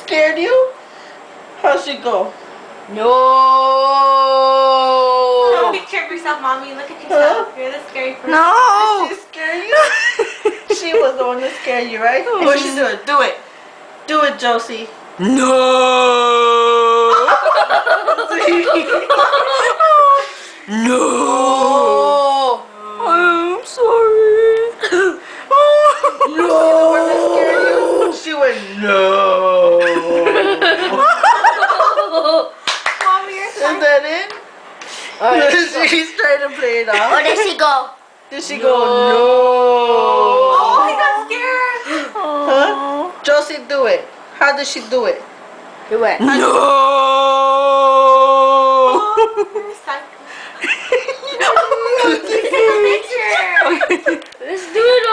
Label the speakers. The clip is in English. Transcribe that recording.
Speaker 1: scared you? How'd she go?
Speaker 2: No.
Speaker 3: Don't be sure of yourself, mommy. Look at yourself. You're the scary person.
Speaker 2: No.
Speaker 1: Did she scare you? She was the one that scared you, right?
Speaker 2: Oh,
Speaker 1: What she do it? Do it. Do it, Josie.
Speaker 2: No. No. I'm sorry.
Speaker 1: The one that scared you? She went, no.
Speaker 3: Mommy, you're
Speaker 1: Is
Speaker 3: fine.
Speaker 1: that it? She's trying to play it
Speaker 2: Oh,
Speaker 1: off.
Speaker 2: there she go.
Speaker 1: Did she go,
Speaker 3: Oh, he
Speaker 1: no?
Speaker 3: got scared.
Speaker 1: Huh? Josie, do it. How did she do it?
Speaker 2: Do it.
Speaker 1: No.
Speaker 3: You're a psycho.
Speaker 2: Let's do it